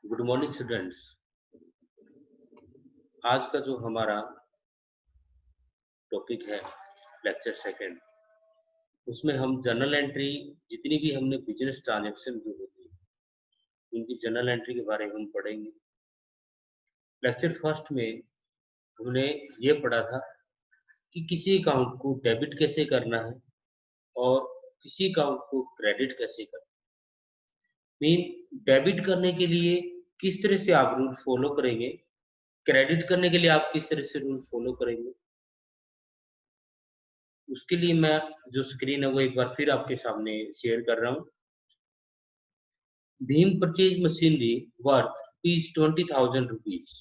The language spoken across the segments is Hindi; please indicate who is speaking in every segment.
Speaker 1: Good morning students. आज का जो हमारा टॉपिक है लेक्चर सेकंड, उसमें हम जर्नल एंट्री, जितनी भी हमने बिजनेस ट्रांजैक्शन जो होती है उनकी जर्नल एंट्री के बारे में हम पढ़ेंगे। लेक्चर फर्स्ट में हमने ये पढ़ा था कि किसी अकाउंट को डेबिट कैसे करना है और किसी अकाउंट को क्रेडिट कैसे करना है। मीन डेबिट करने के लिए किस तरह से आप रूल फॉलो करेंगे, क्रेडिट करने के लिए आप किस तरह से रूल फॉलो करेंगे। उसके लिए मैं जो स्क्रीन है वो एक बार फिर आपके सामने शेयर कर रहा हूँ। Bhim purchase machinery worth is 20,000 rupees.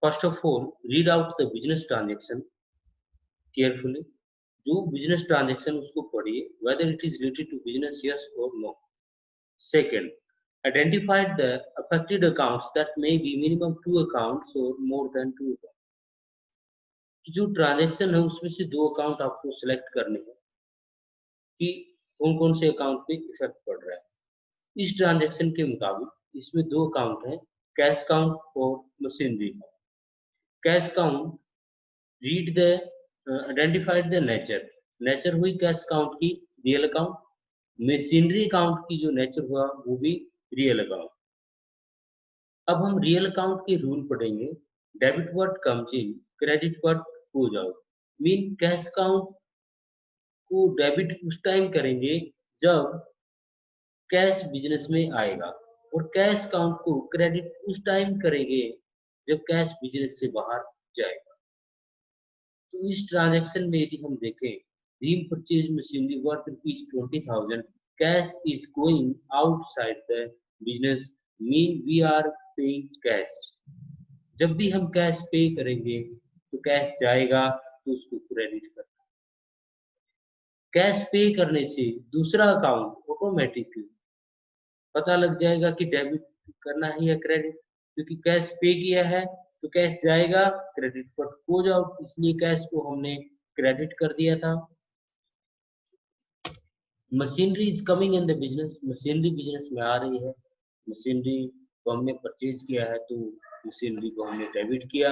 Speaker 1: First of all, read out the business transaction carefully. जो बिजनेस ट्रांजेक्शन उसको पढ़िए, whether it is related to business yes or no. Second, identify the affected accounts that may be minimum 2 accounts or more than 2 accounts. जो ट्रांजेक्शन है उसमें से 2 अकाउंट आपको सिलेक्ट करने हैं कि कौन कौन से अकाउंट पे इफेक्ट पड़ रहा है। इस ट्रांजैक्शन के मुताबिक इसमें 2 अकाउंट हैं, कैश अकाउंट और machinery account. Cash account read the identified the nature हुई कैश अकाउंट की रियल अकाउंट, मशीनरी अकाउंट की जो नेचर हुआ वो भी रियल अकाउंट। अब हम रियल अकाउंट के रूल पढ़ेंगे। Debit word comes in, credit word goes out. Mean cash account को डेबिट उस टाइम करेंगे जब कैश बिजनेस में आएगा और कैश अकाउंट को क्रेडिट उस टाइम करेंगे जब कैश बिजनेस से बाहर जाएगा। तो इस ट्रांजैक्शन में यदि हम देखें, Bhim purchase machinery worth rupees 20,000, cash is going outside the business, mean we are paying cash. जब भी हम कैश पे करेंगे तो कैश जाएगा तो उसको क्रेडिट करना। कैश पे करने से दूसरा अकाउंट ऑटोमेटिकली पता लग जाएगा कि डेबिट करना है या क्रेडिट, क्योंकि कैश पे किया है तो कैश जाएगा, क्रेडिट पर हो जाओ, इसलिए कैश को हमने क्रेडिट कर दिया था। Machinery is coming in the business, machinery business में आ रही है। मशीनरी को हमने परचेज किया है तो मशीनरी को हमने डेबिट किया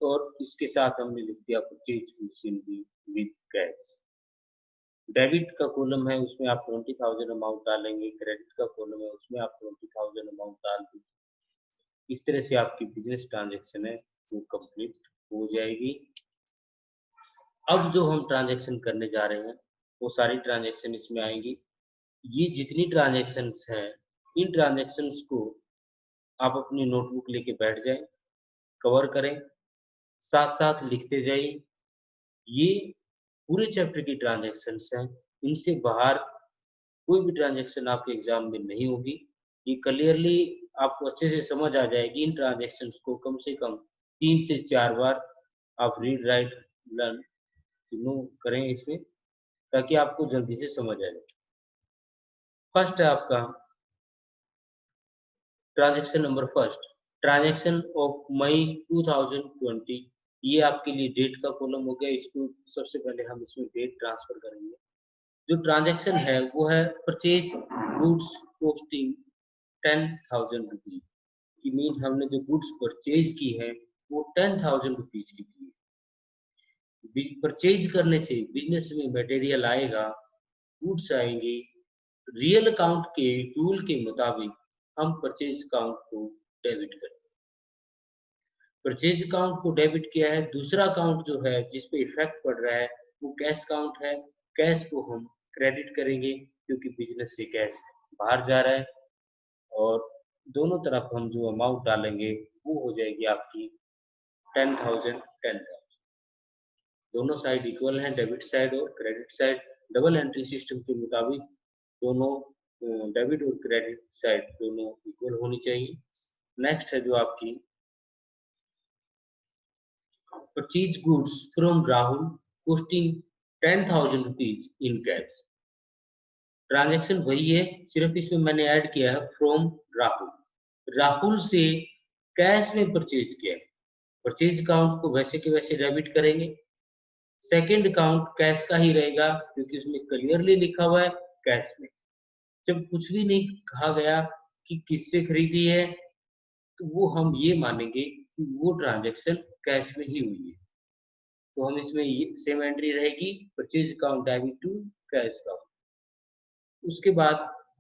Speaker 1: और इसके साथ हमने लिख दिया purchase machinery with cash. Debit का कॉलम है उसमें आप 20,000 अमाउंट डालेंगे, क्रेडिट का कॉलम है उसमें आप 20,000 अमाउंट डाल दीजिए। इस तरह से आपकी बिजनेस ट्रांजैक्शन है वो कंप्लीट हो जाएगी। अब जो हम ट्रांजैक्शन करने जा रहे हैं वो सारी ट्रांजैक्शन इसमें आएंगी। ये जितनी ट्रांजैक्शंस हैं इन ट्रांजैक्शंस को आप अपनी नोटबुक लेके बैठ जाएं, कवर करें, साथ साथ लिखते जाइए। ये पूरे चैप्टर की ट्रांजैक्शंस हैं, इनसे बाहर कोई भी ट्रांजैक्शन आपके एग्जाम में नहीं होगी। ये क्लियरली आपको अच्छे से समझ आ जाएगी। इन ट्रांजैक्शंस को कम से कम 3 से 4 बार आप रीड राइट लर्न तीनों करें इसमें, ताकि आपको जल्दी से समझ आ जाए। फर्स्ट है आपका transaction number first, transaction of May 2020। ये आपके लिए डेट का कॉलम हो गया। इसको सबसे पहले हम इसमें डेट ट्रांसफर करेंगे। जो ट्रांजैक्शन है वो है परचेज गुड्स कॉस्टिंग 10,000 रुपीज की। मीन हमने जो गुड्स परचेज की है वो 10,000 रुपीज की थी। परचेज करने से बिजनेस में मटेरियल आएगा, गुड्स आएंगे। रियल अकाउंट के रूल के मुताबिक हम परचेज अकाउंट को डेबिट करें। परचेज अकाउंट को डेबिट किया है, दूसरा अकाउंट जो है जिस पे इफेक्ट पड़ रहा है वो कैश अकाउंट है। कैश को हम क्रेडिट करेंगे क्योंकि बिजनेस से कैश बाहर जा रहा है और दोनों तरफ हम जो अमाउंट डालेंगे वो हो जाएगी आपकी 10,000 10,000। दोनों साइड इक्वल हैं, डेबिट साइड और credit side. Double entry system के मुताबिक दोनों डेबिट और क्रेडिट साइड दोनों इक्वल होनी चाहिए। नेक्स्ट है जो आपकी purchase goods from Rahul costing 10,000 rupees in cash. Transaction वही है, सिर्फ इसमें मैंने ऐड किया है फ्रॉम राहुल। राहुल से कैश में परचेज किया है, परचेज अकाउंट को वैसे के वैसे डेबिट करेंगे। सेकंड अकाउंट कैश का ही रहेगा क्योंकि उसमें क्लियरली लिखा हुआ है कैश में। जब कुछ भी नहीं कहा गया कि किससे खरीदी है, तो वो हम ये मानेंगे कि वो ट्रांजैक्शन कैश में ही हुई है। तो हम इसमें ये सेम एंट्री रहेगी, purchase account debit to cash account. उसके बाद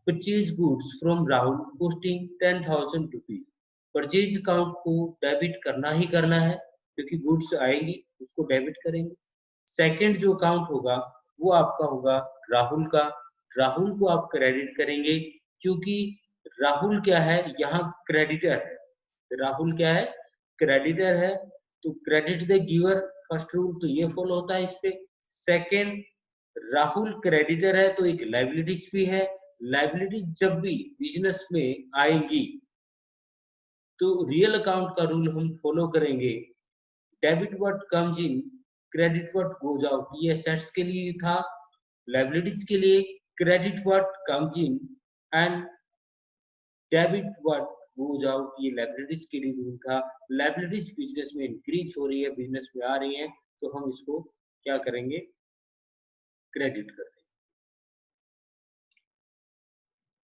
Speaker 1: purchase goods from Rahul costing 10,000 rupees. Purchase account को डेबिट करना ही करना है, क्योंकि गुड्स आएंगी उसको डेबिट करेंगे। सेकंड जो अकाउंट होगा वो आपका होगा राहुल का। राहुल को आप क्रेडिट करेंगे, क्योंकि राहुल क्या है, यहाँ क्रेडिटर है। राहुल क्या है, क्रेडिटर है, तो credit the giver, first rule तो ये फॉलो होता है इस पे। सेकंड, राहुल क्रेडिटर है तो एक लाइबिलिटीज भी है। लाइबिलिटी जब भी बिजनेस में आएंगी तो रियल अकाउंट का रूल हम फॉलो करेंगे। Debit what comes in, credit what goes out. ये एसेट्स के लिए था, लाइबिलिटीज के लिए credit what comes in and debit what goes out, ये लाइबिलिटीज के लिए रूल था। लाइबिलिटीज बिजनेस में इंक्रीज हो रही है, बिजनेस में आ रही है, तो हम इसको क्या करेंगे, क्रेडिट कर देंगे।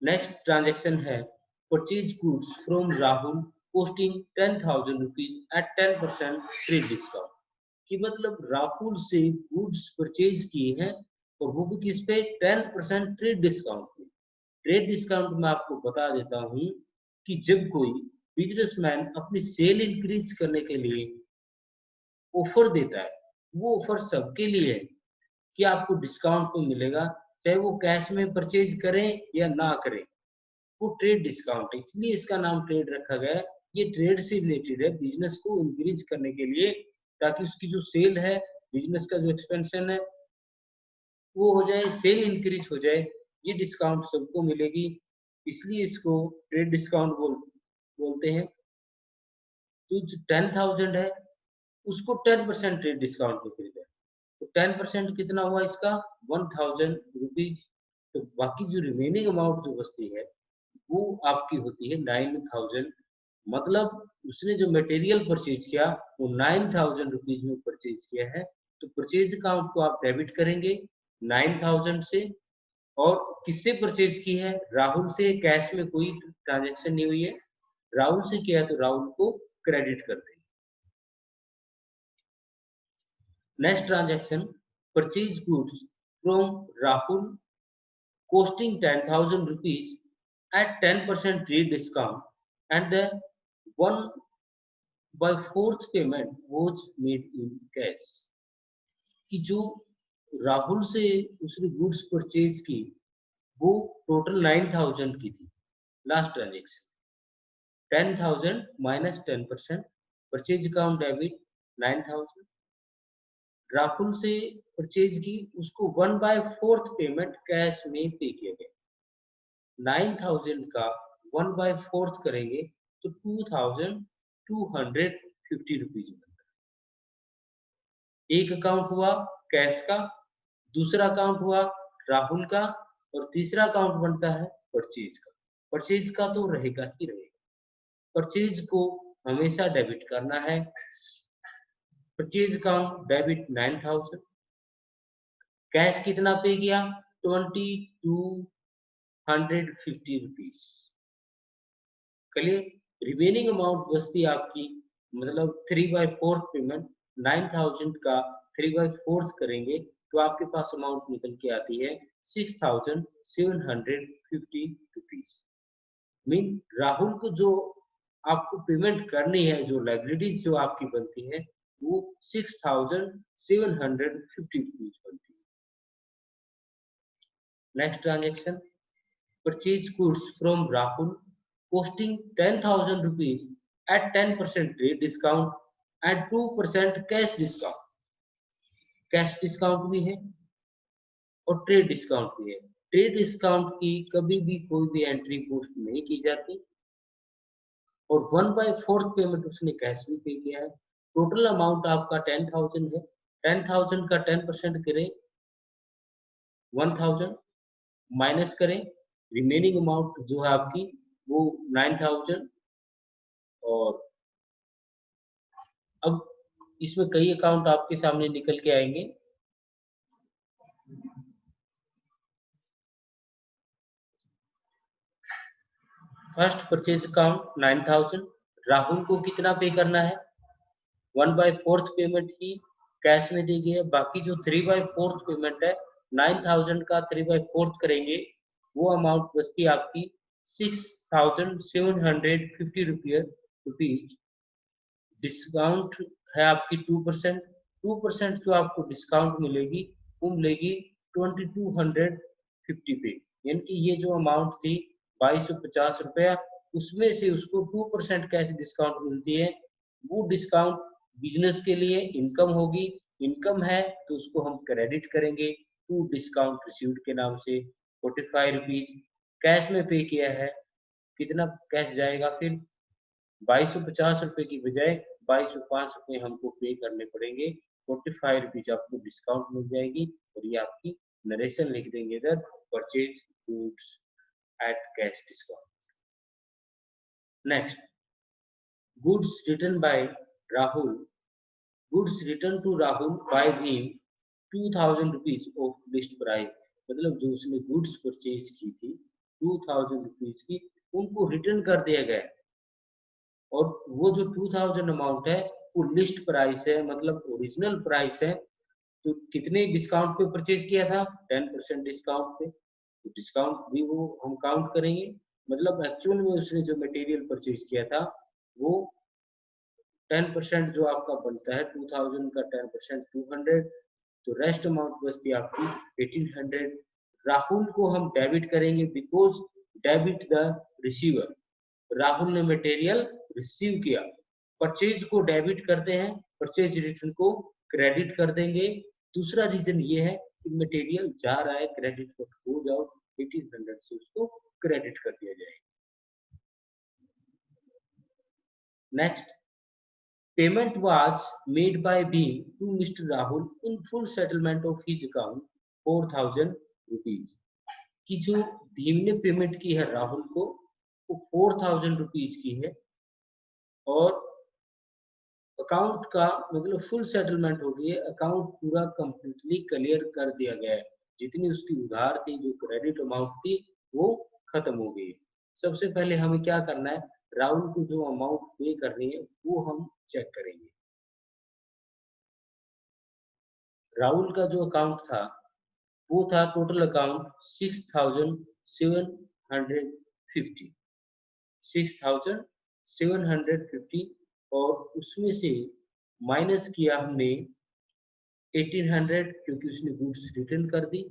Speaker 1: नेक्स्ट ट्रांजैक्शन है purchase goods from Rahul costing 10,000 rupees at 10% trade discount. कि मतलब राहुल से गुड्स परचेज किए हैं और वो भी किस पे, 10% ट्रेड डिस्काउंट पे। ट्रेड डिस्काउंट में आपको बता देता हूं कि जब कोई बिजनेसमैन अपनी सेल इंक्रीज करने के लिए ऑफर देता है, वो ऑफर सबके लिए है कि आपको डिस्काउंट तो मिलेगा, चाहे वो कैश में परचेज करें या ना करें, वो ट्रेड डिस्काउंट है, इसलिए इसका नाम ट्रेड रखा गया है। ये ट्रेड से रिलेटेड है, बिजनेस को इंक्रीज करने के लिए, ताकि उसकी जो सेल है, बिजनेस का जो एक्सपेंशन है वो हो जाए, सेल इंक्रीज हो जाए, ये डिस्काउंट सबको मिलेगी, इसलिए इसको ट्रेड डिस्काउंट बोलते हैं। तो जो 10,000 है उसको 10% ट्रेड डिस्काउंट में खरीदा, तो 10% कितना हुआ इसका, 1,000 रुपीज। तो बाकी जो रिमेनिंग अमाउंट जो बचती है वो आपकी होती है 9,000। मतलब उसने जो मटेरियल परचेज किया वो 9,000 रुपीज में परचेज किया है, तो परचेज अकाउंट को आप डेबिट करेंगे 9,000 से। और किससे परचेज की है, राहुल से, कैश में कोई ट्रांजेक्शन नहीं हुई है, राहुल से किया है तो राहुल को क्रेडिट कर देंगे। Next transaction, purchase goods from Rahul costing 10,000 rupees at 10% trade discount, and the 1/4 payment was made in cash। कि जो राहुल से उसने गुड्स परचेज की वो टोटल 9,000 की थी। Last transaction 10,000 minus 10%, purchase account debit 9,000। Rahul से परचेज की, उसको 1/4 पेमेंट कैश में पे किया गया। 9,000 का 1/4 करेंगे तो 2,250 रुपीज बनता है। एक अकाउंट हुआ कैश का, दूसरा अकाउंट हुआ राहुल का, और तीसरा अकाउंट बनता है परचेज का। परचेज का तो रहेगा ही रहेगा, परचेज को हमेशा डेबिट करना है। परचेज अकाउंट डेबिट 9,000, कैश कितना पे किया, 2,250 रुपीज। क्लियर, रिमेनिंग अमाउंट बचती है आपकी, मतलब 3/4 पेमेंट, 9,000 का 3/4 करेंगे तो आपके पास अमाउंट निकल के आती है 6,750 रुपीज। मीन राहुल को जो आपको पेमेंट करनी है, जो लाइबिलिटीज जो आपकी बनती है वो 6,750 रुपीज बनती है। Next transaction, purchase goods from Rahul costing 10,000 rupees at 10% trade discount and 2% cash discount। Cash discount भी है और ट्रेड डिस्काउंट भी है। ट्रेड डिस्काउंट की कभी भी कोई भी एंट्री पोस्ट नहीं की जाती, और 1/4 पेमेंट उसने कैश में पे किया है। टोटल अमाउंट आपका 10,000 है, 10,000 का 10% करें 1,000, माइनस करें रिमेनिंग अमाउंट जो है आपकी वो 9,000। और अब इसमें कई अकाउंट आपके सामने निकल के आएंगे। फर्स्ट परचेज अकाउंट 9000, राहुल को कितना पे करना है, 1/4 पेमेंट ही कैश में दी गई है। बाकी जो 3/4 पेमेंट है 9000 का 3/4 करेंगे, वो अमाउंट बचती है आपकी 6750 रुपीज। डिस्काउंट है आपकी 2%। 2% जो आपको डिस्काउंट मिलेगी वो मिलेगी 2250 पे, यानी कि ये जो अमाउंट थी 2250 रुपया, उसमें से उसको 2% कैश डिस्काउंट मिलती है। वो डिस्काउंट बिजनेस के लिए इनकम होगी, इनकम है तो उसको हम क्रेडिट करेंगे टू डिस्काउंट रिसीव्ड के नाम से 45 रुपीज कैश में पे किया है। कितना कैश जाएगा फिर, 2250 रुपए की बजाय 2205 रुपए हमको पे करने पड़ेंगे, 45 रुपीज आपको डिस्काउंट मिल जाएगी और ये आपकी नरेशन लिख देंगे इधर, purchase goods at cash discount. Next, goods return by Rahul, goods return to Rahul by Bhim 2000 rupees of list price, मतलब जो उसने गुड्स परचेज की थी 2000 रुपीज की, उनको रिटर्न कर दिया गया। और वो जो 2000 अमाउंट है वो लिस्ट प्राइस है, मतलब ओरिजिनल प्राइस है। तो कितने डिस्काउंट पे परचेज किया था, 10% डिस्काउंट पे, तो डिस्काउंट भी वो हम काउंट करेंगे। मतलब एक्चुअल में उसने जो मटेरियल परचेज किया था वो 10% जो आपका बनता है 2000 का 10% 200, तो रेस्ट अमाउंट बचती है आपकी 1800। राहुल को हम डेबिट करेंगे because debit the receiver, Rahul ने मटेरियल रिसीव किया। परचेज को डेबिट करते हैं, परचेज रिटर्न को क्रेडिट कर देंगे। दूसरा रीजन ये है कि मटेरियल जा रहा है, क्रेडिट हो जाओ 1800 से उसको क्रेडिट कर दिया जाए। Next, payment was made by Bhim to mister Rahul in full settlement of his account 4000 rupees, की जो भीम ने पेमेंट की है राहुल को वो 4000 रुपीज की है और अकाउंट का मतलब फुल सेटलमेंट हो गई है, अकाउंट पूरा कंप्लीटली क्लियर कर दिया गया है। जितनी उसकी उधार थी, जो क्रेडिट अमाउंट थी, वो खत्म हो गई है। सबसे पहले हमें क्या करना है, राहुल को जो अमाउंट पे करनी है वो हम चेक करेंगे। राहुल का जो अकाउंट था वो था टोटल अकाउंट 6750, 6750, और उसमें से माइनस किया हमने 1800 क्योंकि उसने गुड्स रिटर्न कर दी।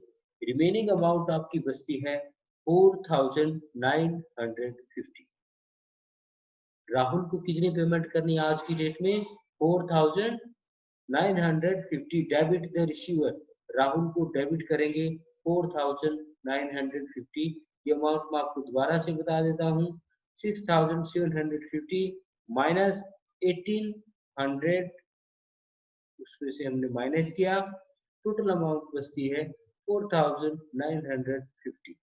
Speaker 1: रिमेनिंग अमाउंट आपकी बचती है 4950। राहुल को कितनी पेमेंट करनी है आज की डेट में, 4950 डेबिट द रिसीवर, राहुल को डेबिट करेंगे 4950। ये अमाउंट मैं आपको दोबारा से बता देता हूँ, 6750 माइनस 1800, उसमें से हमने माइनस किया, टोटल अमाउंट बचती है 4950।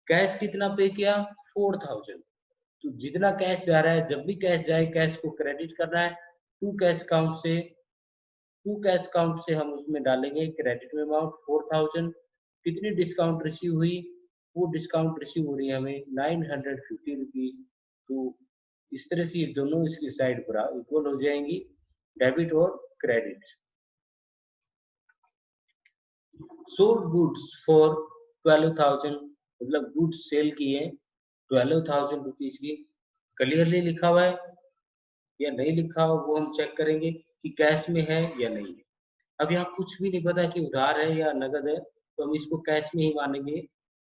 Speaker 1: कैश कितना पे किया, 4000। तो जितना कैश जा रहा है, जब भी कैश जाए कैश को क्रेडिट करना है टू कैश काउंट से, टू कैश काउंट से हम उसमें डालेंगे क्रेडिट में अमाउंट 4000। कितनी डिस्काउंट रिसीव हुई, वो डिस्काउंट रिसीव हो रही है हमें 950 रुपीज। तो इस तरह से ये दोनों इसकी साइड पर इक्वल हो जाएंगी, डेबिट और क्रेडिट। सोल्ड गुड्स फॉर 12,000, मतलब गुड्स सेल किए 12,000 रुपीज की, क्लियरली लिखा हुआ है या नहीं लिखा हुआ वो हम चेक करेंगे कि कैश में है या नहीं है। अब यहाँ कुछ भी नहीं पता कि उधार है या नगद है, तो हम इसको कैश में ही मानेंगे।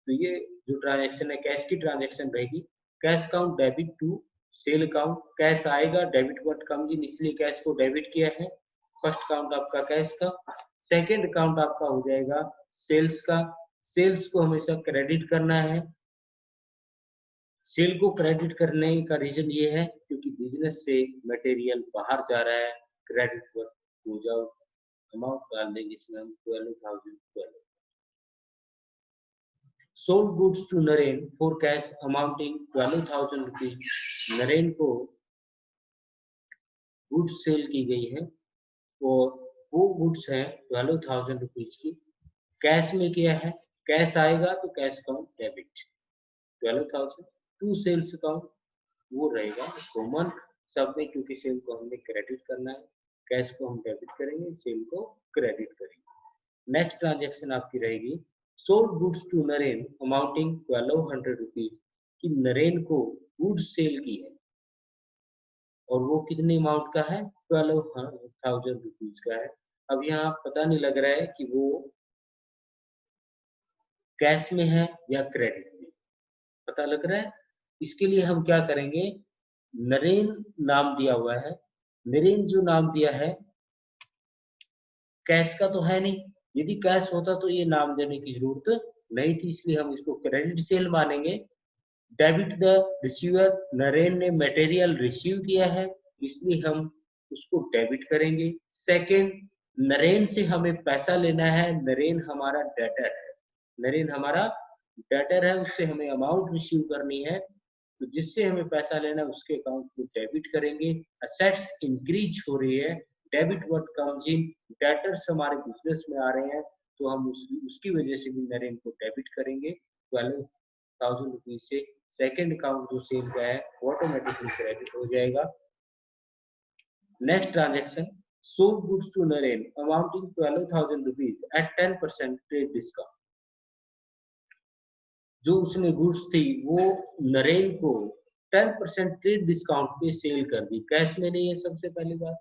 Speaker 1: तो ये जो ट्रांजैक्शन है कैश की ट्रांजैक्शन रहेगी। Cash count debit to sale account, cash आएगा, डेबिट बट कम दिन इसलिए कैश को डेबिट किया है। फर्स्ट काउंट आपका कैश का, सेकंड अकाउंट आपका हो जाएगा सेल्स का, सेल्स को हमेशा क्रेडिट करना है। सेल को क्रेडिट करने का रीजन ये है क्योंकि बिजनेस से मटेरियल बाहर जा रहा है, क्रेडिट पर हो जाओ, अमाउंट डाल देंगे इसमें हम 12,012। Sold goods to Naren for cash amounting 12,000 rupees, Naren को गुड्स सेल की गई है और वो गुड्स है 12,000 रुपीज की, कैश में किया है। कैश आएगा तो cash count debit 12,000, to sales account वो रहेगा कॉमन सब में, क्योंकि सेल को हमने क्रेडिट करना है, कैश को हम डेबिट करेंगे, सेल को क्रेडिट करेंगे। नेक्स्ट ट्रांजेक्शन आपकी रहेगी sold goods to Naren amounting 1200 rupees, कि नरेन को गुड्स सेल की है और वो कितने अमाउंट का है, 12,000 रुपीज का है। अब यहाँ पता नहीं लग रहा है कि वो कैश में है या क्रेडिट में, पता लग रहा है। इसके लिए हम क्या करेंगे, नरेन नाम दिया हुआ है, नरेन जो नाम दिया है कैश का तो है नहीं, यदि कैश होता तो ये नाम देने की जरूरत नहीं थी, इसलिए हम इसको क्रेडिट सेल मानेंगे। डेबिट द रिसीवर, नरेन ने मटेरियल रिसीव किया है इसलिए हम उसको डेबिट करेंगे। सेकंड, नरेन से हमें पैसा लेना है, नरेन हमारा डेटर है, नरेन हमारा डेटर है, उससे हमें अमाउंट रिसीव करनी है, तो जिससे हमें पैसा लेना है उसके अकाउंट को डेबिट करेंगे। असेट्स इंक्रीज हो रही है, debit what comes in, debtors हमारे बिजनेस में आ रहे हैं तो हम उसकी वजह से भी नरेन को डेबिट करेंगे 12,000 रुपीज से। सेकेंड अकाउंट जो सेल का है ऑटोमेटिकली क्रेडिट हो जाएगा। Next transaction sold goods to Naren amounting 12,000 rupees at 10% trade discount, जो उसने गुड्स थी वो नरेन को 10% ट्रेड डिस्काउंट पे सेल कर दी, कैश में नहीं है। सबसे पहली बात,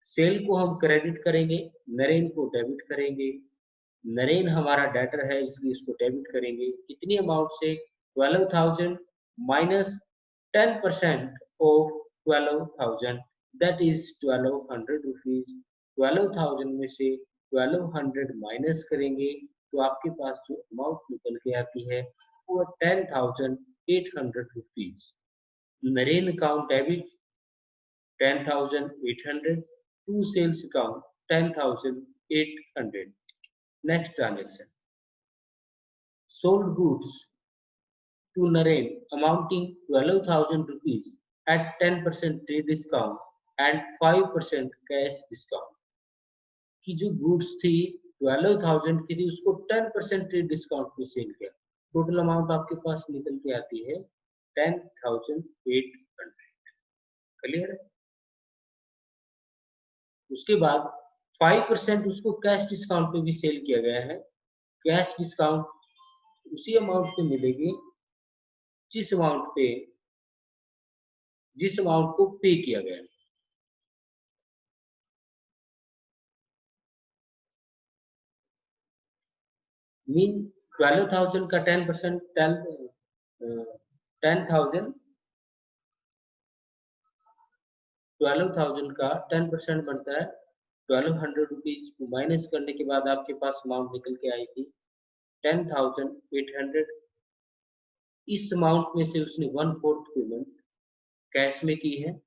Speaker 1: सेल को हम क्रेडिट करेंगे, नरेन को डेबिट करेंगे। नरेन हमारा डेटर है इसलिए इसको डेबिट करेंगे, कितनी अमाउंट से, 12,000 minus 10% of 12,000 that is 1200 rupees. 12,000 में से 1200 माइनस करेंगे तो आपके पास जो अमाउंट निकल के आती है वो 10,800 rupees. Naren account debit 10,800, to sales account 10,800। Next transaction sold goods to Naren amounting 12,000 rupees at 10% trade discount and 5% cash discount, की जो goods थी 12,000 की थी उसको 10% ट्रेड डिस्काउंट पे सेल किया, टोटल अमाउंट आपके पास निकल के आती है 10,800। क्लियर है। उसके बाद 5% उसको कैश डिस्काउंट पे भी सेल किया गया है, कैश डिस्काउंट उसी अमाउंट पे मिलेगी जिस अमाउंट को पे किया गया। मीन 12,000 का 10%, 10,000 12,000 का 10% बनता है 1,200 रुपीज, माइनस करने के बाद आपके पास अमाउंट निकल के आई थी 10,800। इस अमाउंट में से उसने 1/4 पेमेंट कैश में की है,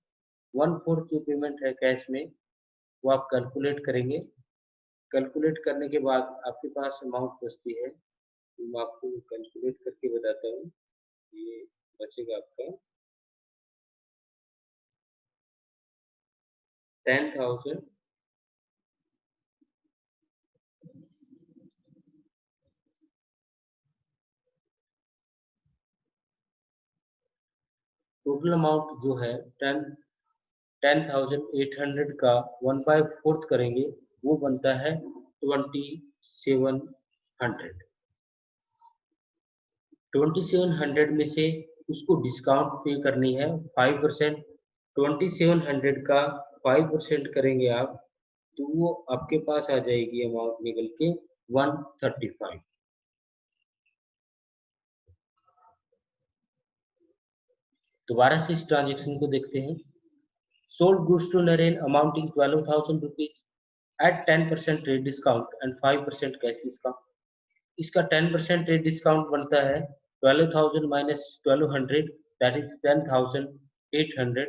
Speaker 1: 1/4 जो पेमेंट है कैश में वो आप कैलकुलेट करेंगे। कैलकुलेट करने के बाद आपके पास अमाउंट बचती है, तो मैं आपको कैलकुलेट करके बताता हूँ। ये बचेगा आपका 10,000 टोटल अमाउंट जो है 10,800 का 1/4 करेंगे वो बनता है 2,700। 2,700 में से उसको डिस्काउंट पे करनी है 5%। 2,700 का 5% करेंगे आप तो वो आपके पास आ जाएगी अमाउंट निकल के 135। दोबारा से इस ट्रांजेक्शन को देखते हैं। Sold goods to Naren amounting 12,000 rupees at 10% trade discount and 5% cash discount. इसका 10% ट्रेड डिस्काउंट बनता है 12,000 माइनस 1,200 दैट इज 10,800।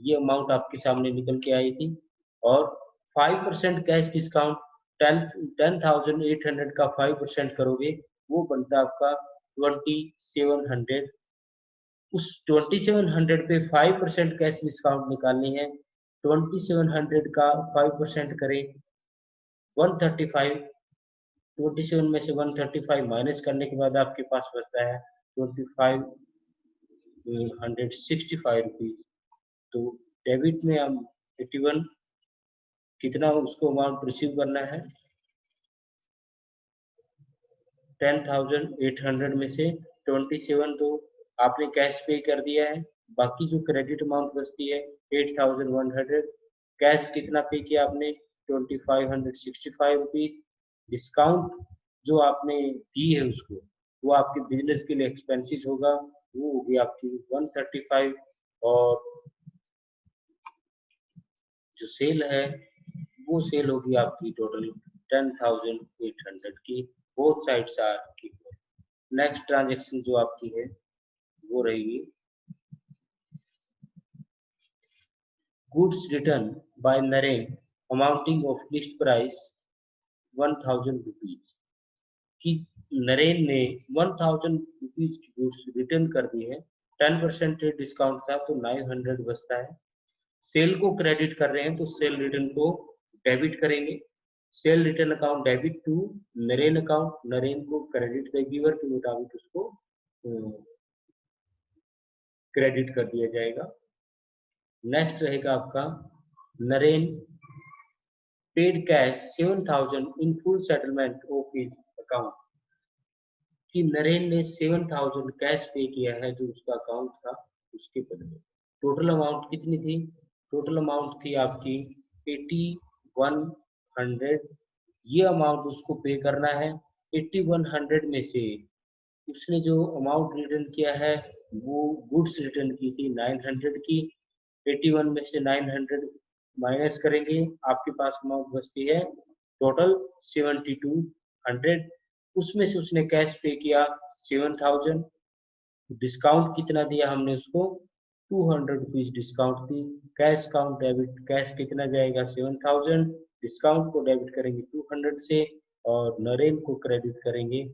Speaker 1: ये अमाउंट आपके सामने निकल के आई थी। और 5% कैश डिस्काउंट 10,800 का 5% करोगे वो बनता है आपका 2,700। उस 2,700 पे 5% कैश डिस्काउंट निकालनी है, 2,700 का 5% करें 135। 27 में से 135 माइनस करने के बाद आपके पास बचता है 25 165 रुपीज। तो डेबिट में हम 81 कितना उसको अमाउंट रिसीव करना है, 10,800 में से 27 तो आपने कैश पे कर दिया है, बाकी जो क्रेडिट अमाउंट बचती है 8,100, कैश कितना पे किया आपने 2,565 रुपीज, डिस्काउंट जो आपने दी है उसको वो आपके बिजनेस के लिए एक्सपेंसिस होगा, वो होगी आपकी 135, और जो सेल है वो सेल होगी आपकी टोटल 10,800 की। Both sides are equal. Next transaction जो आपकी है वो रहेगी goods return by Naren amounting of list price 1,000 rupees, कि नरेन ने 1,000 रुपीज की गुड्स रिटर्न कर दी है, 10% डिस्काउंट था तो 900 बचता है। सेल को क्रेडिट कर रहे हैं तो सेल रिटर्न को डेबिट करेंगे, sale return account debit to Naren account, Naren को क्रेडिट द गिवर के मुताबिक उसको क्रेडिट कर दिया जाएगा। नेक्स्ट रहेगा आपका Naren paid cash 7,000 in full settlement of his account, कि नरेन ने 7,000 कैश पे किया है जो उसका अकाउंट था उसके बदले। टोटल अमाउंट कितनी थी, टोटल अमाउंट थी आपकी 8100, ये अमाउंट उसको पे करना है। 8100 में से उसने जो अमाउंट रिटर्न किया है वो गुड्स रिटर्न की थी 900 की, 81 में से 900 माइनस करेंगे, आपके पास अमाउंट बचती है टोटल 7200, उसमें से उसने कैश पे किया 7,000, डिस्काउंट कितना दिया हमने उसको 200 रुपीज डिस्काउंट दी, कैश काउंट डेबिट, कैश कितना जाएगा 7,000, डिस्काउंट को डेबिट करेंगे 200 से, और नरेन को क्रेडिट करेंगे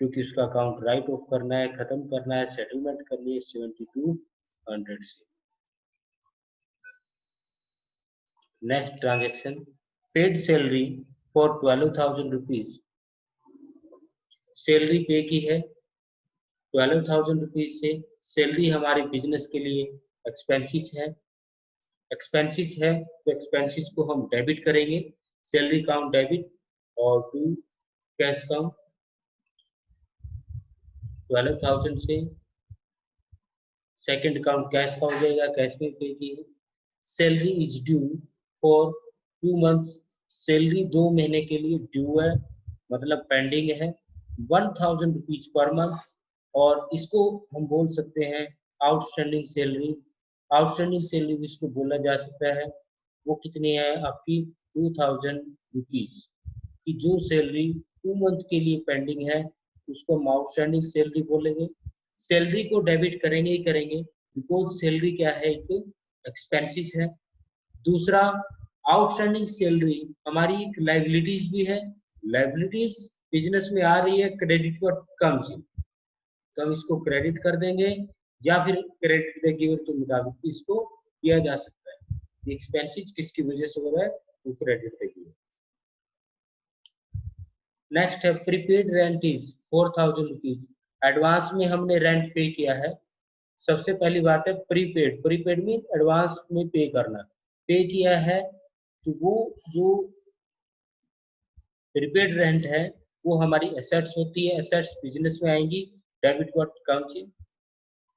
Speaker 1: क्योंकि उसका अकाउंट राइट ऑफ करना है, खत्म करना है, सेटलमेंट करनी है 7200 से। Next transaction paid salary for 12,000 rupees, salary पे की है 12,000 रुपीज से, सैलरी हमारे बिजनेस के लिए एक्सपेंसिस है, एक्सपेंसिस है तो एक्सपेंसिस को हम डेबिट करेंगे, सैलरी काउंट डेबिट और टू कैश काउंट 12,000 से, सेकंड अकाउंट कैश का हो जाएगा, कैश में पे की है। Salary is due for 2 months, salary 2 महीने के लिए ड्यू है मतलब पेंडिंग है, 1,000 रुपीज पर मंथ, और इसको हम बोल सकते हैं आउटस्टैंडिंग सैलरी, आउटस्टैंडिंग सैलरी इसको बोला जा सकता है, वो कितनी है आपकी 2,000 रुपीज, कि जो सैलरी 2 मंथ के लिए पेंडिंग है उसको हम आउटस्टैंडिंग सैलरी बोलेंगे। सैलरी को डेबिट करेंगे ही करेंगे बिकॉज सैलरी क्या है, एक एक्सपेंसिस है। दूसरा, आउटस्टैंडिंग सैलरी हमारी एक लाइबिलिटीज भी है, लाइबिलिटीज बिजनेस में आ रही है क्रेडिट पर कम से, तो हम इसको क्रेडिट कर देंगे या फिर क्रेडिट द गिवर के मुताबिक इसको किया जा सकता है। एक्सपेंसिस किसकी वजह से हो रहा है, वो क्रेडिट द गिवर। नेक्स्ट है prepaid rent is 4,000 rupees, advance में हमने रेंट पे किया है। सबसे पहली बात है प्रीपेड, प्रीपेड मीन एडवांस में पे करना, पे किया है तो वो जो प्रीपेड रेंट है वो हमारी एसेट्स होती है, एसेट्स बिजनेस में आएंगी, डेबिट को काउंट से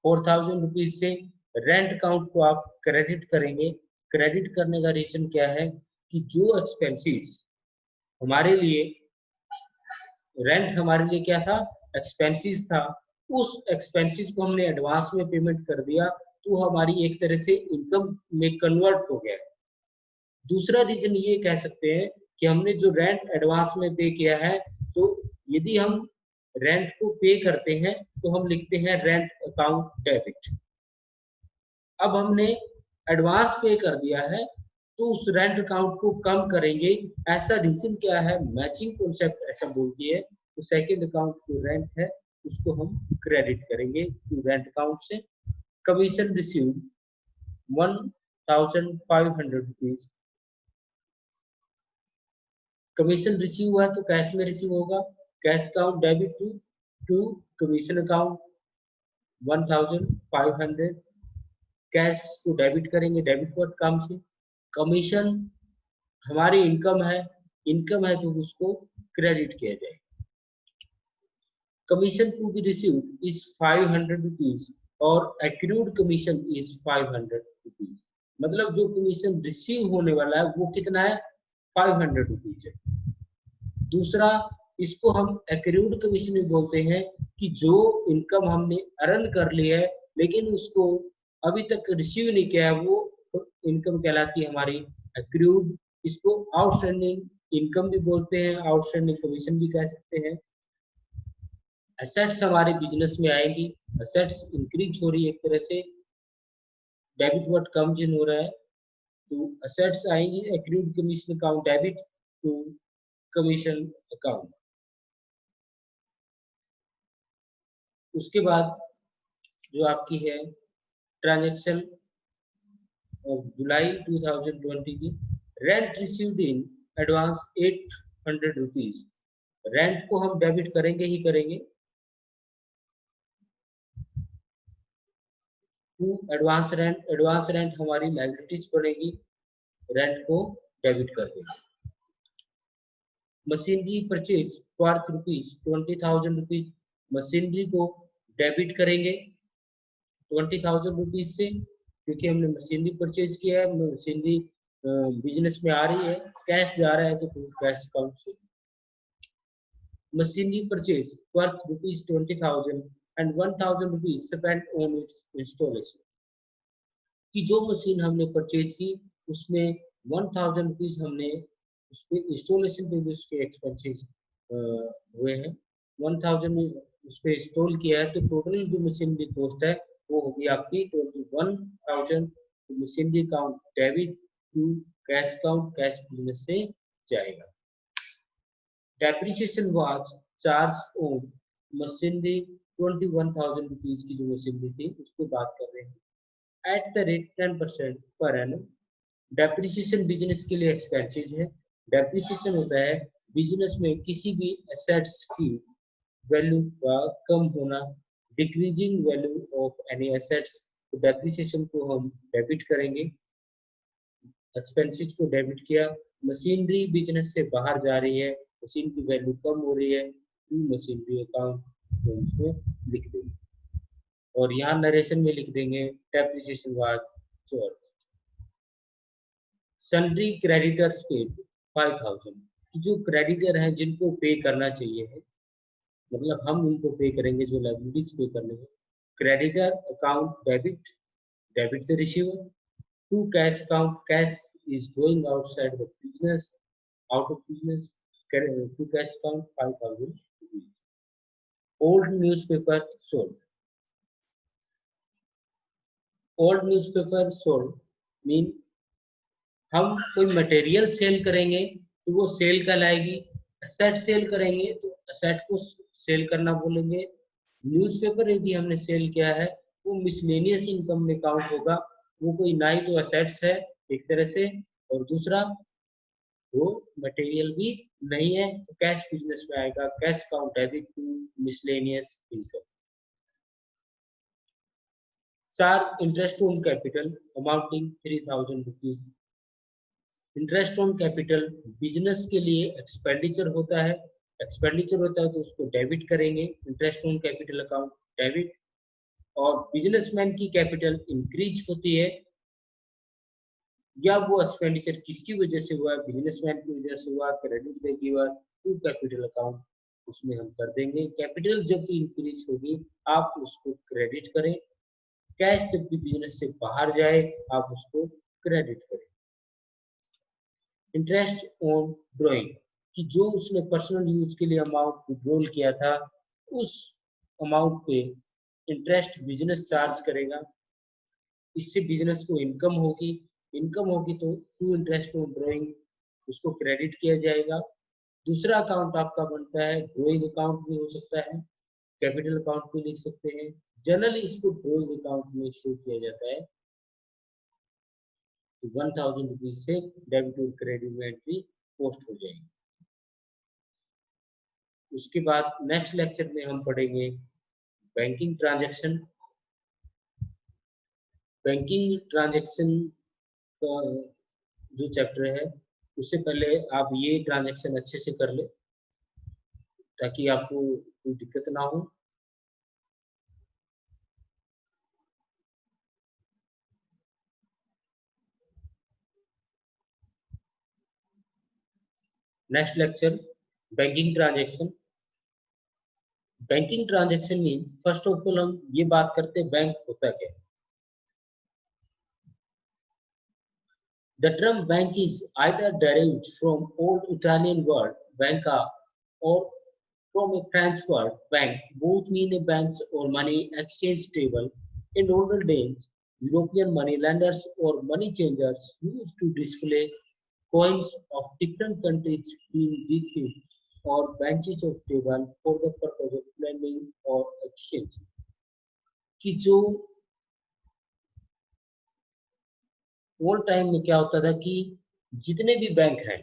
Speaker 1: 4,000 रुपीज से रेंट काउंट को आप क्रेडिट करेंगे। क्रेडिट करने का रीजन क्या है कि जो एक्सपेंसिस हमारे लिए, रेंट हमारे लिए क्या था, एक्सपेंसिस था, उस एक्सपेंसिस को हमने एडवांस में पेमेंट कर दिया तो हमारी एक तरह से इनकम में कन्वर्ट हो गया। दूसरा रीजन ये कह सकते हैं कि हमने जो रेंट एडवांस में पे किया है, तो यदि हम रेंट को पे करते हैं तो हम लिखते हैं रेंट अकाउंट डेबिट। अब हमने एडवांस पे कर दिया है तो उस रेंट अकाउंट को कम करेंगे, ऐसा रीजन क्या है, मैचिंग कॉन्सेप्ट ऐसा बोलती है। तो सेकंड अकाउंट जो रेंट है उसको हम क्रेडिट करेंगे टू रेंट अकाउंट से। कमीशन रिसीव 1,500 रुपीज, कमीशन रिसीव हुआ तो कैश में रिसीव होगा, cash account debit to to commission account, 1500 cash को डेबिट करेंगे, डेबिट वर्ड काम से। कमीशन हमारी इनकम है तो उसको क्रेडिट किया जाए। Commission to be received is 500 rupees और एक्रूड कमीशन इज 500 रुपीज। मतलब जो कमीशन रिसीव होने वाला है वो कितना है, 500 रुपीज है। दूसरा, इसको हम एक्रूड कमीशन भी बोलते हैं कि जो इनकम हमने अर्न कर ली है लेकिन उसको अभी तक रिसीव नहीं किया है, वो इनकम कहलाती है हमारी एक्रूड। इसको आउटस्टैंडिंग इनकम भी बोलते हैं, आउटस्टैंडिंग कमीशन भी कह सकते हैं। एसेट्स हमारे बिजनेस में आएंगी, एसेट्स इंक्रीज हो रही है एक तरह से, डेबिट वर्ड कम जिन हो रहा है तो एसेट्स आएंगी, accrued commission account debit to commission account. उसके बाद जो आपकी है ट्रांजैक्शन ऑफ जुलाई 2020 की, rent received in advance 800 rupees. Rent को हम डेबिट करेंगे ही करेंगे टू एडवांस रेंट हमारी लायबिलिटीज पड़ेगी, रेंट को डेबिट कर देंगे। Machinery purchase worth rupees 20,000 rupees, machinery को डेबिट करेंगे 20,000 रुपीज से, क्योंकि हमने मशीनरी परचेज किया है, मशीनरी बिजनेस में आ रही है, कैश जा रहा है तो कैश अकाउंट से। Machinery purchase worth rupees 20,000 and 1,000 rupees spent on it's installation. कि जो मशीन हमने परचेज की उसमें 1,000 रुपीज हमने उसके इंस्टॉलेशन पे भी उसके एक्सपेंसेस हुए हैं। 1,000 उस पर इंस्टॉल किया है तो टोटल जो मशीनरी कॉस्ट है वो होगी आपकी 21,000। Machinery account debit to cash account, cash business से जाएगा। Depreciation was charged on machinery 21,000 rupees की जो मशीनरी थी उसकी बात कर रहे हैं at the rate 10% per annum. Depreciation business के लिए एक्सपेंसेस है। डेप्रिसिएशन होता है बिजनेस में किसी भी एसेट्स की वैल्यू का कम होना, decreasing value of any assets. तो डेप्रिसिएशन को हम डेबिट करेंगे, एक्सपेंसेस को डेबिट किया। मशीनरी बिजनेस से बाहर जा रही है, मशीन की वैल्यू कम हो रही है, टू मशीनरी अकाउंट तो उसमें लिख देंगे और यहाँ नरेशन में लिख देंगे depreciation was charge. Sundry creditors paid 5,000। जो क्रेडिटर हैं जिनको पे करना चाहिए है, मतलब हम उनको पे करेंगे जो लायबिलिटीज पे करने हैं। Creditor account debit, debit the receiver to cash account, cash is going outside the business, out of business, to cash account 5,000 rupees. Old newspaper sold. Old newspaper sold mean हम कोई मटेरियल सेल करेंगे तो वो सेल का लाएगी, एसेट सेल करेंगे तो एसेट को सेल करना बोलेंगे। न्यूज़पेपर यदि हमने सेल किया है वो मिसलेनियस इनकम में काउंट होगा, वो कोई ना ही तो एसेट्स है एक तरह से और दूसरा वो मटेरियल भी नहीं है, तो कैश बिजनेस में आएगा, cash account debit to miscellaneous income. Charge interest on capital amounting 3,000 rupees. Interest on capital business के लिए एक्सपेंडिचर होता है, तो उसको डेबिट करेंगे, interest on capital account debit. और बिजनेसमैन की कैपिटल इंक्रीज होती है या वो एक्सपेंडिचर किसकी वजह से हुआ, बिजनेसमैन की वजह से हुआ, क्रेडिट पे की हुआ, टू कैपिटल अकाउंट उसमें हम कर देंगे। कैपिटल जब भी इंक्रीज होगी आप उसको क्रेडिट करें, कैश जब भी बिजनेस से बाहर जाए आप उसको क्रेडिट करें। इंटरेस्ट ऑन ड्रॉइंग कि जो उसने पर्सनल यूज के लिए अमाउंट विड्रॉल किया था उस अमाउंट पे इंटरेस्ट बिजनेस चार्ज करेगा, इससे बिजनेस को इनकम होगी तो टू इंटरेस्ट ऑन ड्रॉइंग उसको क्रेडिट किया जाएगा। दूसरा अकाउंट आपका बनता है ड्रॉइंग अकाउंट भी हो सकता है, कैपिटल अकाउंट भी लिख सकते हैं, जनरली इसको ड्रॉइंग अकाउंट में शो किया जाता है। 1,000 रुपीज से डेबिट और क्रेडिट में एंट्री पोस्ट हो जाएगी। उसके बाद नेक्स्ट लेक्चर में हम पढ़ेंगे बैंकिंग ट्रांजैक्शन बैंकिंग ट्रांजैक्शन का जो चैप्टर है उससे पहले आप ये ट्रांजैक्शन अच्छे से कर ले ताकि आपको कोई दिक्कत ना हो। Next lecture banking transaction. Banking transaction mean first of all हम ये बात करते हैं बैंक होता क्या है। The term bank is either derived from old Italian word banca or from a French word bank. Both mean a banks or money exchange table. In older days, European money lenders or money changers used to display coins of different countries being refilled or branches of table for the purpose of lending or exchange. कि जो ओल्ड टाइम में क्या होता था कि जितने भी बैंक हैं,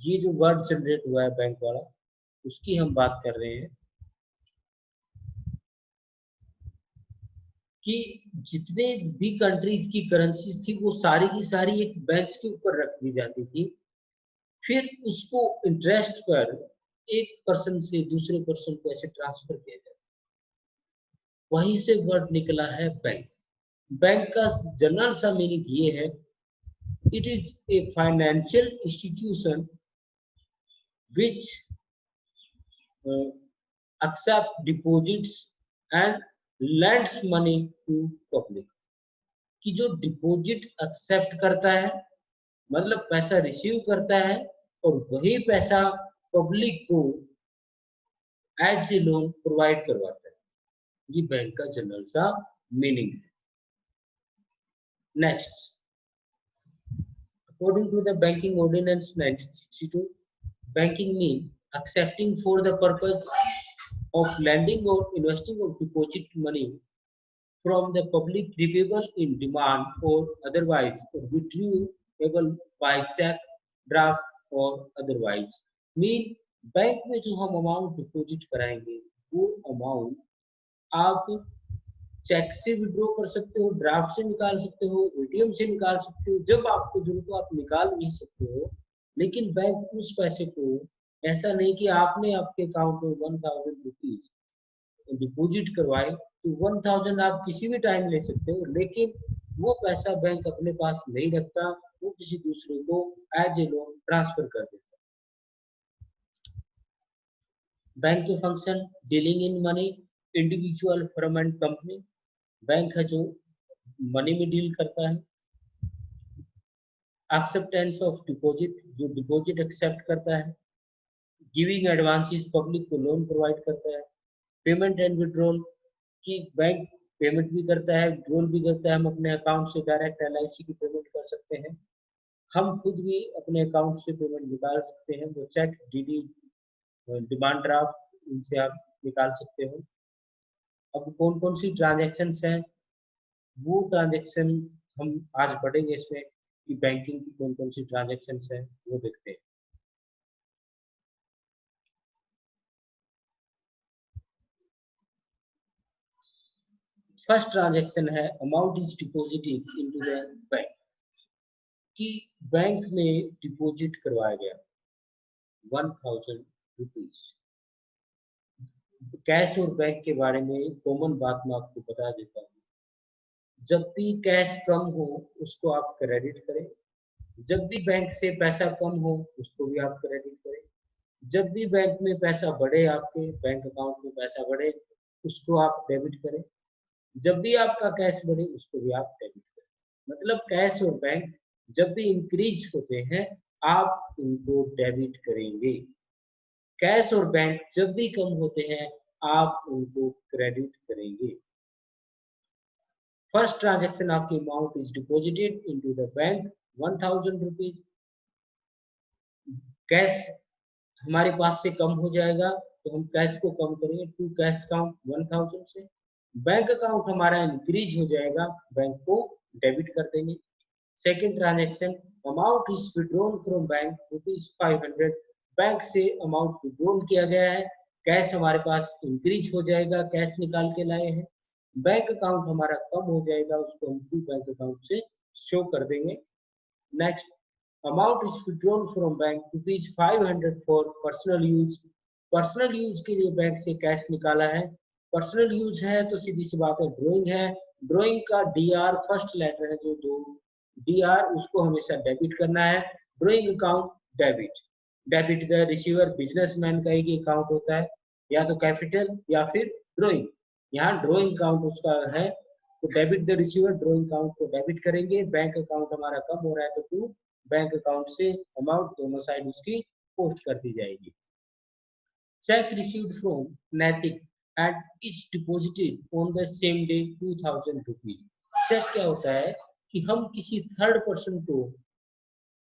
Speaker 1: ये जो वर्ड जनरेट हुआ है बैंक वाला उसकी हम बात कर रहे हैं कि जितने भी कंट्रीज की करेंसीज थी वो सारी की सारी एक बेंच के ऊपर रख दी जाती थी, फिर उसको इंटरेस्ट पर एक पर्सन से दूसरे पर्सन को ऐसे ट्रांसफर किया जाता, वहीं से वर्ड निकला है बैंक। बैंक का जनरल सा मीनिंग ये है, it is a financial institution which accept deposits and lends money to public। कि जो डिपॉजिट एक्सेप्ट करता है मतलब पैसा रिसीव करता है और वही पैसा पब्लिक को एज ए लोन प्रोवाइड करवाता है। ये बैंक का जनरल सा मीनिंग है। Next, according to the banking ordinance 1962, banking mean accepting for the purpose of lending or investing or deposit money from the public repayable in demand or otherwise or withdrawable by check, draft or otherwise। mean bank में जो हम अमाउंट डिपॉजिट कराएंगे वो अमाउंट आप चेक से विड्रॉ कर सकते हो, ड्राफ्ट से निकाल सकते हो, एटीएम से निकाल सकते हो, जब आपको जरूरत हो आप निकाल नहीं सकते हो। लेकिन बैंक उस पैसे को ऐसा नहीं कि आपने आपके अकाउंट में 1000 रुपीज डिपॉजिट करवाए तो 1000 आप किसी भी टाइम ले सकते हो, लेकिन वो पैसा बैंक अपने पास नहीं रखता, वो किसी दूसरे को एज ए लोन ट्रांसफर कर देता। बैंक के function dealing in money, individual, firm and company. Bank है जो मनी में डील करता है। एक्सेप्टेंस ऑफ डिपॉजिट, जो डिपॉजिट एक्सेप्ट करता है। गिविंग एडवांसेस, पब्लिक को लोन प्रोवाइड करता है। पेमेंट एंड विड्रॉल, की बैंक पेमेंट भी करता है, विड्रॉल भी करता है। हम अपने अकाउंट से डायरेक्ट एलआईसी की पेमेंट कर सकते हैं, हम खुद भी अपने अकाउंट से पेमेंट निकाल सकते हैं। वो चेक, डीडी, डिमांड ड्राफ्ट, इनसे आप निकाल सकते हो। अब कौन कौन सी ट्रांजेक्शन हैं वो ट्रांजेक्शन हम आज पढ़ेंगे इसमें कि बैंकिंग की कौन कौन सी ट्रांजेक्शन हैं वो देखते हैं। फर्स्ट ट्रांजेक्शन है amount is deposited into the bank, कि बैंक में डिपॉजिट करवाया गया 1000 रुपीज। कैश और बैंक के बारे में कॉमन बात मैं आपको बता देता हूँ, जब भी कैश कम हो उसको आप क्रेडिट करें, जब भी बैंक से पैसा कम हो उसको भी आप क्रेडिट करें, जब भी बैंक में पैसा बढ़े, आपके बैंक अकाउंट में पैसा बढ़े उसको आप डेबिट करें, जब भी आपका कैश बढ़े उसको भी आप डेबिट करें। मतलब कैश और बैंक जब भी इंक्रीज होते हैं आप उनको डेबिट करेंगे, कैश और बैंक जब भी कम होते हैं आप उनको क्रेडिट करेंगे। फर्स्ट ट्रांजेक्शन आपकी amount is deposited into the bank 1000 rupees. Cash हमारे पास से कम हो जाएगा तो हम कैश को कम करेंगे टू कैश काउंट 1000 से। बैंक अकाउंट हमारा इंक्रीज हो जाएगा, बैंक को डेबिट कर देंगे। Second transaction amount is withdrawn from bank ₹500, bank से अमाउंट विड्रॉन किया गया है, कैश हमारे पास इंक्रीज हो जाएगा, कैश निकाल के लाए हैं। बैंक अकाउंट हमारा कम हो जाएगा, उसको हम टू बैंक अकाउंट से शो कर देंगे। Next, amount is withdrawn from bank rupees 500 for personal use. Personal use के लिए बैंक से कैश निकाला है। पर्सनल यूज है तो सीधी सी बात है, ड्राइंग है। ड्राइंग का डीआर फर्स्ट लेटर है जो दो डीआर, उसको हमेशा डेबिट करना है। Drawing account debit. Debit the receiver, businessman का एक अकाउंट होता है, या तो कैपिटल या फिर ड्राइंग। यहाँ ड्राइंग अकाउंट उसका है, तो debit the receiver, drawing account को डेबिट करेंगे। बैंक अकाउंट हमारा कम हो रहा है तो टू बैंक अकाउंट से अमाउंट दोनों साइड उसकी पोस्ट कर दी जाएगी। Cheque received from Naitik and is deposited on the same day 2000 rupees. Cheque क्या होता है कि हम किसी थर्ड पर्सन को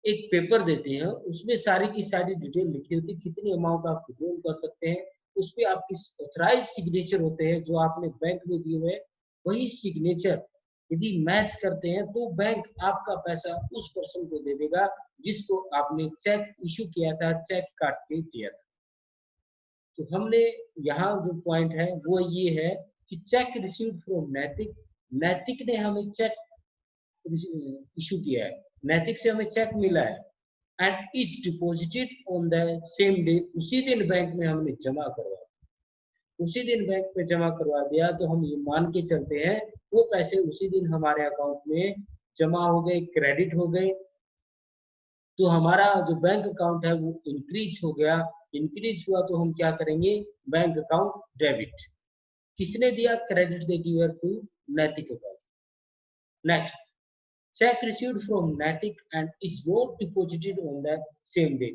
Speaker 1: एक पेपर देते हैं, उसमें सारी की सारी डिटेल लिखी होती है, कितनी अमाउंट आप विड्रॉल कर सकते हैं, उस पर आपकी ऑथराइज सिग्नेचर होते हैं जो आपने बैंक में दिए हुए, वही सिग्नेचर यदि मैच करते हैं तो बैंक आपका पैसा उस पर्सन को दे देगा जिसको आपने चेक इशू किया था, चेक काट के दिया था। तो हमने यहाँ जो पॉइंट है वो ये है कि चेक रिसीव्ड फ्रॉम नैतिक, नैतिक ने हमें चेक इशू किया है, नैतिक से हमें चेक मिला है, and is deposited on the same day, उसी दिन बैंक में हमने जमा करवाया, उसी दिन बैंक में जमा करवा दिया, तो हम ये मान के चलते हैं वो पैसे उसी दिन हमारे अकाउंट में जमा हो गए, क्रेडिट हो गए, तो हमारा जो बैंक अकाउंट है वो इंक्रीज हो गया। इंक्रीज हुआ तो हम क्या करेंगे, बैंक अकाउंट डेबिट। किसने दिया, क्रेडिट दे गिवर टू नैतिक account. Next, check received from Natick and is not deposited on the same day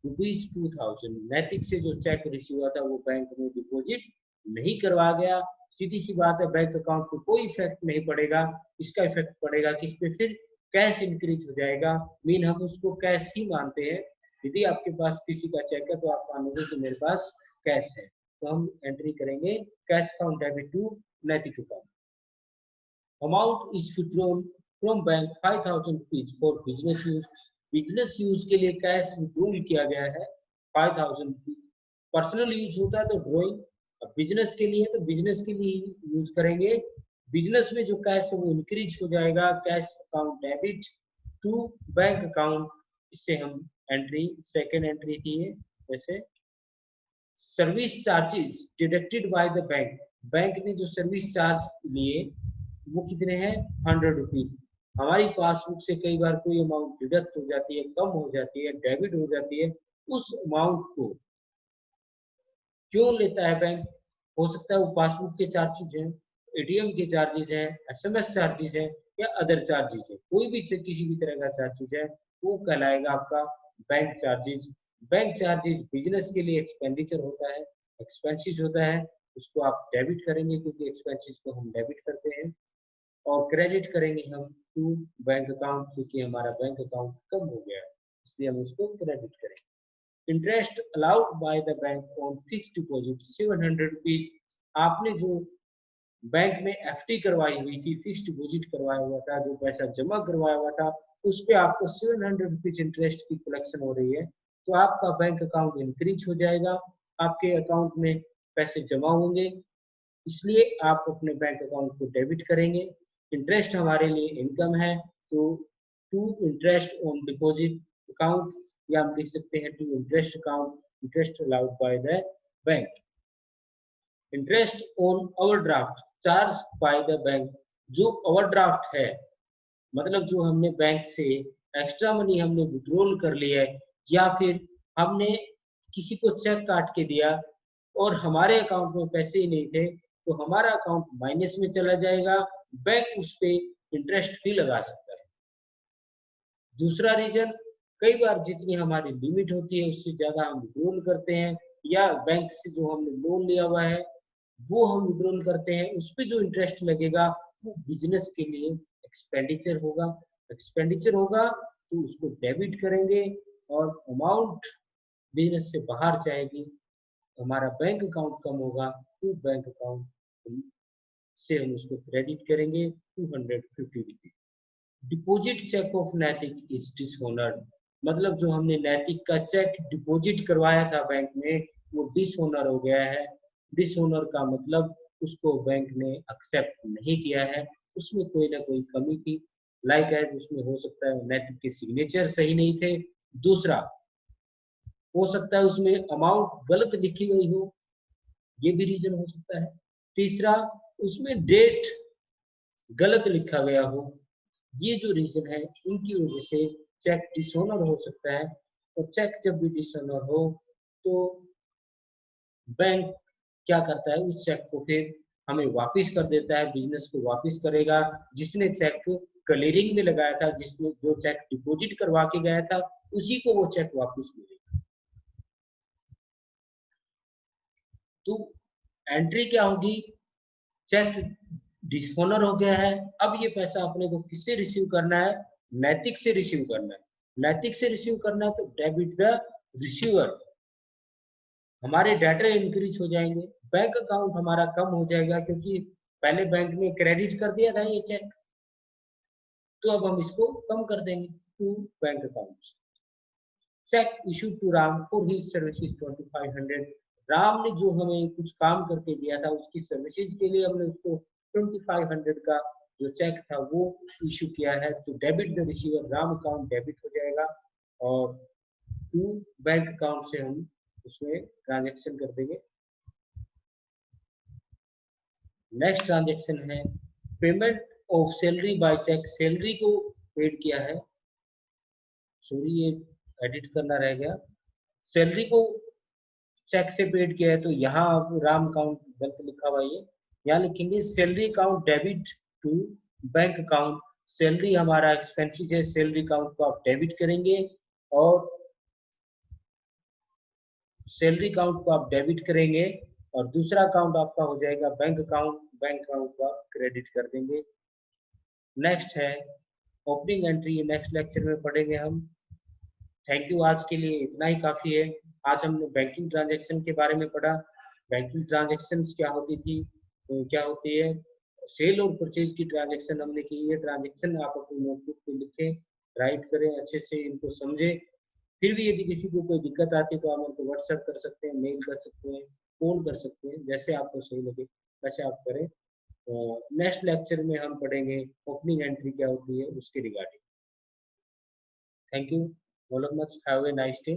Speaker 1: rupees 2000। नैतिक से जो चेक रिसीव हुआ था वो बैंक में डिपॉजिट नहीं करवा गया। सीधी सी बात है, बैंक अकाउंट को कोई इफेक्ट नहीं पड़ेगा, इसका इफेक्ट पड़ेगा किस पे, फिर कैश इंक्रीज हो जाएगा। मीन हम उसको कैश ही मानते हैं, यदि आपके पास किसी का चेक है तो आप मानोगे कि मेरे पास कैश है, तो हम एंट्री करेंगे कैश अकाउंट डेबिट टू नैतिक account. Amount is withdrawn from bank 5000 rupees for business use. Business use के लिए कैश विड्रॉल किया गया है 5000 रुपीज। पर्सनल यूज होता है तो ड्रॉइंग, अब बिजनेस के लिए तो बिजनेस के लिए यूज करेंगे। बिजनेस में जो कैश है वो इंक्रीज हो जाएगा, cash account debit to bank account. इससे हम एंट्री सेकेंड एंट्री की है। वैसे service charges deducted by the bank, bank ने जो सर्विस चार्ज लिए वो कितने हैं, 100 रुपीज। हमारी पासबुक से कई बार कोई अमाउंट डिडक्ट हो जाती है, कम हो जाती है, डेबिट हो जाती है, उस अमाउंट को क्यों लेता है बैंक, हो सकता है वो पासबुक के चार्जेस हैं, एटीएम के चार्जेस हैं, एसएमएस चार्जेस हैं, या अदर चार्जेस है, कोई भी किसी भी तरह का चार्जेस है वो कहलाएगा आपका bank charges. Bank charges business के लिए एक्सपेंडिचर होता है, एक्सपेंसिस होता है, उसको आप डेबिट करेंगे क्योंकि एक्सपेंसिस को हम डेबिट करते हैं, और क्रेडिट करेंगे हम टू बैंक अकाउंट क्योंकि हमारा बैंक अकाउंट कम हो गया है, इसलिए हम उसको क्रेडिट करेंगे। Interest allowed by the bank on fixed deposit 700 rupees. आपने जो बैंक में एफडी करवाई हुई थी, फिक्स्ड डिपॉजिट करवाया हुआ था, जो पैसा जमा करवाया हुआ था, उस पर आपको 700 रुपीज इंटरेस्ट की कलेक्शन हो रही है, तो आपका बैंक अकाउंट इंक्रीज हो जाएगा, आपके अकाउंट में पैसे जमा होंगे, इसलिए आप अपने बैंक अकाउंट को डेबिट करेंगे। इंटरेस्ट हमारे लिए इनकम है, तो to interest on deposit account, या हम लिख सकते हैं to interest account, interest allowed by the bank. Interest on overdraft charge by the bank, जो ओवरड्राफ्ट है मतलब जो हमने बैंक से एक्स्ट्रा मनी हमने विड्रॉल कर लिया है, या फिर हमने किसी को चेक काट के दिया और हमारे अकाउंट में पैसे ही नहीं थे, तो हमारा अकाउंट माइनस में चला जाएगा, बैंक उस पे इंटरेस्ट भी लगा सकता है। दूसरा रीजन, कई बार जितनी हमारी लिमिट होती है उससे ज्यादा हम विड्रॉल करते हैं, या बैंक से जो हमने लोन लिया हुआ है वो हम विड्रॉल करते हैं, उस पर जो इंटरेस्ट लगेगा वो बिजनेस के लिए एक्सपेंडिचर होगा। एक्सपेंडिचर होगा तो उसको डेबिट करेंगे, और अमाउंट बिजनेस से बाहर जाएगी, हमारा बैंक अकाउंट कम होगा तो बैंक अकाउंट से हम उसको क्रेडिट करेंगे 250 रुपीज। डिपॉजिट चेक ऑफ नैतिक इज डिसऑनर्ड, मतलब जो हमने नैतिक का चेक डिपॉजिट करवाया था बैंक में वो डिसऑनर हो गया है। डिसऑनर का मतलब उसको बैंक ने एक्सेप्ट नहीं किया है, उसमें कोई ना कोई कमी थी। लाइक एज उसमें हो सकता है नैतिक के सिग्नेचर सही नहीं थे। दूसरा, हो सकता है उसमें अमाउंट गलत लिखी गई हो, ये भी रीजन हो सकता है। तीसरा, उसमें डेट गलत लिखा गया हो। ये जो रीजन है, इनकी वजह से चेक डिसऑनर हो सकता है। और चेक जब भी डिसऑनर हो तो बैंक क्या करता है, उस चेक को फिर हमें वापस कर देता है, बिजनेस को वापस करेगा। जिसने चेक क्लियरिंग में लगाया था, जिसने जो चेक डिपॉजिट करवा के गया था, उसी को वो चेक वापस मिलेगा। तो एंट्री क्या होगी, चेक डिसऑनर हो गया है, अब ये पैसा अपने को किससे रिसीव करना है, नैतिक से रिसीव करना है। नैतिक से रिसीव करना है तो डेबिट द रिसीवर, हमारे डाटा इंक्रीज हो जाएंगे, बैंक अकाउंट हमारा कम हो जाएगा, क्योंकि पहले बैंक ने क्रेडिट कर दिया था ये चेक, तो अब हम इसको कम कर देंगे to bank account. Cheque issued to Ram for his services 2500, Ram ने जो हमें कुछ काम करके दिया था, उसकी सर्विसेज के लिए हमने उसको 2500 का जो चेक था वो इशू किया है। तो debit the receiver, Ram account debit हो जाएगा और टू बैंक अकाउंट से हम उसमें ट्रांजेक्शन कर देंगे। नेक्स्ट ट्रांजेक्शन है payment of salary by cheque, salary को पेड किया है, सॉरी ये एडिट करना रह गया, सैलरी को चेक से पेड किया है, तो यहाँ आप राम अकाउंट गलत लिखा हुआ है, यहाँ लिखेंगे salary account debit to bank account. Salary हमारा एक्सपेंसिस है, सैलरी अकाउंट को आप डेबिट करेंगे और सैलरी अकाउंट को आप डेबिट करेंगे और दूसरा अकाउंट आपका हो जाएगा बैंक अकाउंट, बैंक अकाउंट को आप क्रेडिट कर देंगे। नेक्स्ट है ओपनिंग एंट्री, नेक्स्ट लेक्चर में पढ़ेंगे हम। थैंक यू, आज के लिए इतना ही काफी है। आज हमने बैंकिंग ट्रांजैक्शन के बारे में पढ़ा, बैंकिंग ट्रांजैक्शंस क्या होती थी, तो क्या होती है, सेल और परचेज की ट्रांजैक्शन हमने की। ये ट्रांजैक्शन आप अपनी नोटबुक पे लिखें, राइट करें, अच्छे से इनको समझें। फिर भी यदि किसी को कोई दिक्कत आती है तो आप हमको व्हाट्सएप कर सकते हैं, मेल कर सकते हैं, फोन कर सकते हैं, जैसे आपको सही लगे वैसे आप करें। नेक्स्ट लेक्चर में हम पढ़ेंगे ओपनिंग एंट्री क्या होती है उसके regarding. Thank you, all of much, have a nice day.